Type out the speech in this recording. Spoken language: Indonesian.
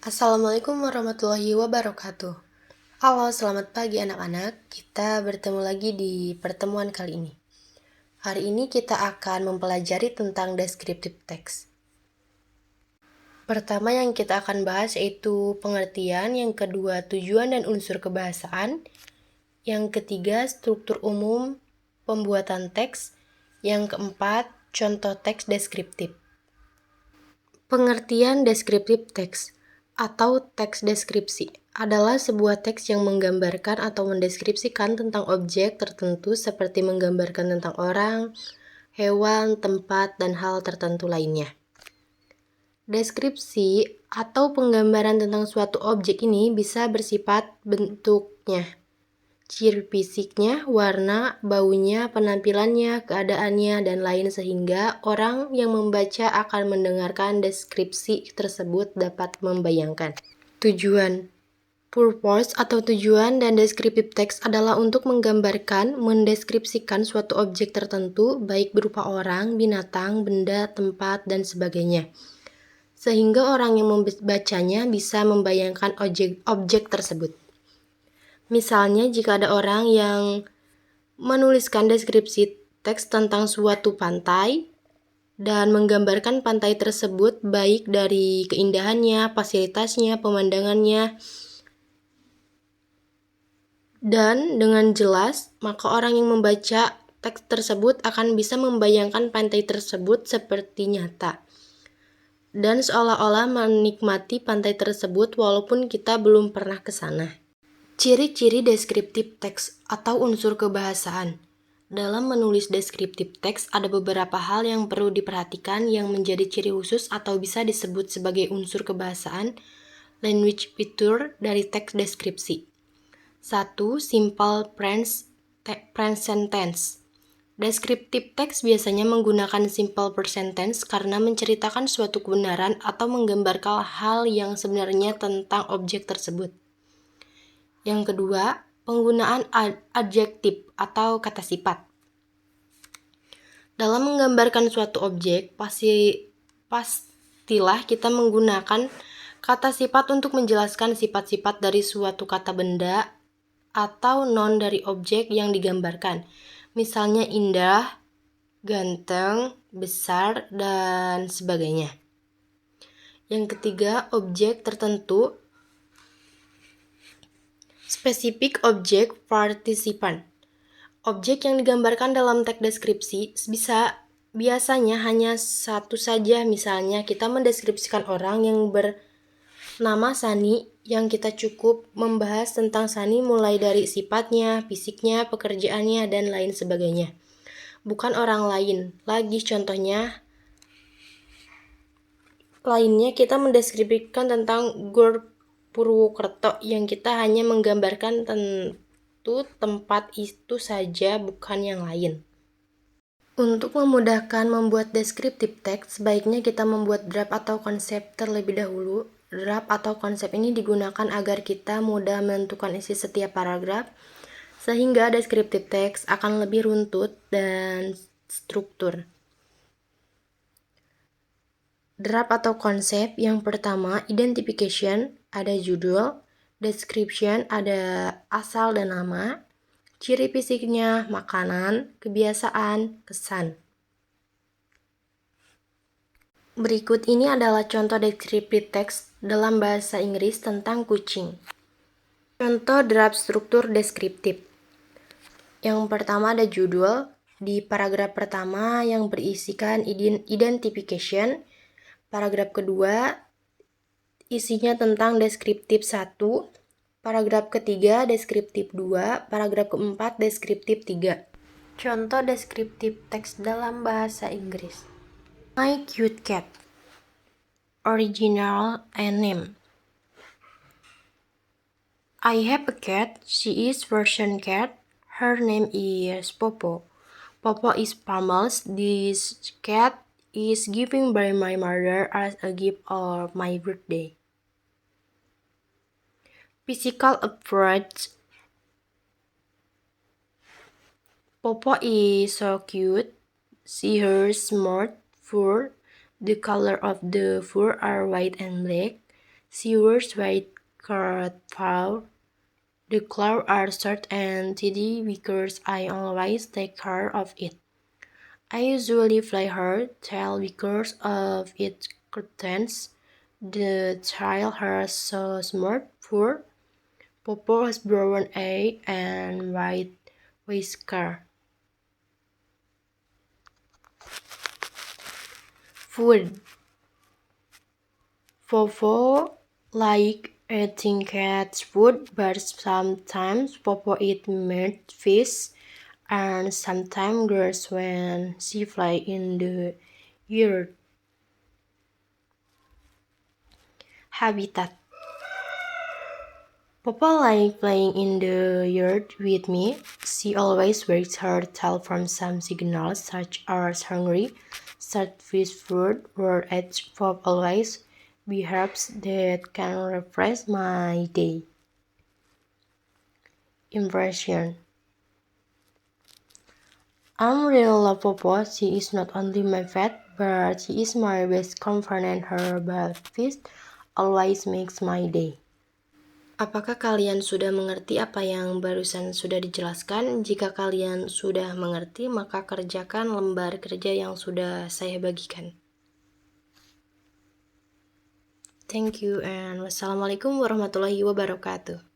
Assalamualaikum warahmatullahi wabarakatuh. Halo, selamat pagi anak-anak. Kita bertemu lagi di pertemuan kali ini. Hari ini kita akan mempelajari tentang descriptive text. Pertama yang kita akan bahas yaitu pengertian, yang kedua tujuan dan unsur kebahasaan, yang ketiga struktur umum pembuatan teks, yang keempat contoh teks deskriptif. Pengertian descriptive text atau teks deskripsi adalah sebuah teks yang menggambarkan atau mendeskripsikan tentang objek tertentu seperti menggambarkan tentang orang, hewan, tempat, dan hal tertentu lainnya. Deskripsi atau penggambaran tentang suatu objek ini bisa bersifat bentuknya, ciri fisiknya, warna, baunya, penampilannya, keadaannya, dan lain sehingga orang yang membaca akan mendengarkan deskripsi tersebut dapat membayangkan. Tujuan purpose atau tujuan dan descriptive text adalah untuk menggambarkan, mendeskripsikan suatu objek tertentu, baik berupa orang, binatang, benda, tempat, dan sebagainya. Sehingga orang yang membacanya bisa membayangkan objek tersebut. Misalnya, jika ada orang yang menuliskan deskripsi teks tentang suatu pantai dan menggambarkan pantai tersebut baik dari keindahannya, fasilitasnya, pemandangannya, dan dengan jelas, maka orang yang membaca teks tersebut akan bisa membayangkan pantai tersebut seperti nyata dan seolah-olah menikmati pantai tersebut walaupun kita belum pernah ke sana. Ciri-ciri deskriptif teks atau unsur kebahasaan. Dalam menulis deskriptif teks ada beberapa hal yang perlu diperhatikan yang menjadi ciri khusus atau bisa disebut sebagai unsur kebahasaan, language feature dari teks deskripsi. 1. Simple present tense. Deskriptif teks biasanya menggunakan simple present tense karena menceritakan suatu kebenaran atau menggambarkan hal yang sebenarnya tentang objek tersebut. Yang kedua, penggunaan adjektif atau kata sifat. Dalam menggambarkan suatu objek, pastilah kita menggunakan kata sifat untuk menjelaskan sifat-sifat dari suatu kata benda atau non dari objek yang digambarkan. Misalnya indah, ganteng, besar, dan sebagainya. Yang ketiga, objek tertentu. Spesifik objek partisipan. Objek yang digambarkan dalam teks deskripsi biasanya hanya satu saja. Misalnya kita mendeskripsikan orang yang bernama Sani, yang kita cukup membahas tentang Sani mulai dari sifatnya, fisiknya, pekerjaannya, dan lain sebagainya. Bukan orang lain. Lagi contohnya lainnya kita mendeskripsikan tentang Gor Purwokerto yang kita hanya menggambarkan tentu tempat itu saja, bukan yang lain. Untuk memudahkan membuat deskriptif teks, sebaiknya kita membuat draft atau konsep terlebih dahulu. Draft atau konsep ini digunakan agar kita mudah menentukan isi setiap paragraf, sehingga deskriptif teks akan lebih runtut dan struktur. Draft atau konsep yang pertama, identification, ada judul, description, ada asal dan nama, ciri fisiknya, makanan, kebiasaan, kesan. Berikut ini adalah contoh deskriptif teks dalam bahasa Inggris tentang kucing. Contoh draft struktur deskriptif. Yang pertama ada judul. Di paragraf pertama yang berisikan identification. Paragraf kedua isinya tentang deskriptif 1. Paragraf ketiga deskriptif 2. Paragraf keempat deskriptif 3. Contoh deskriptif teks dalam bahasa Inggris. My cute cat. Original and name. I have a cat. She is Persian cat. Her name is Popo. Popo is Pamels. This cat is given by my mother as a gift of my birthday. Physical approach. Popo is so cute. See her smart fur. The color of the fur are white and black. She wears white cloth. The clouds are short and tidy because I always take care of it. I usually flay her tail because of its curtains. The tail has so smooth fur. Popo has brown eye and white whisker. Food. Popo like eating cat's food, but sometimes Popo eat meat, fish, and sometimes grass when she fly in the air. Habitat. Popo like playing in the yard with me. She always wags her tail from some signals such as hungry, starfish food, or edge. Pop always behaves that can refresh my day. Impression. I'm really love Popo. She is not only my pet, but she is my best companion. Her breakfast always makes my day. Apakah kalian sudah mengerti apa yang barusan sudah dijelaskan? Jika kalian sudah mengerti, maka kerjakan lembar kerja yang sudah saya bagikan. Thank you and wassalamualaikum warahmatullahi wabarakatuh.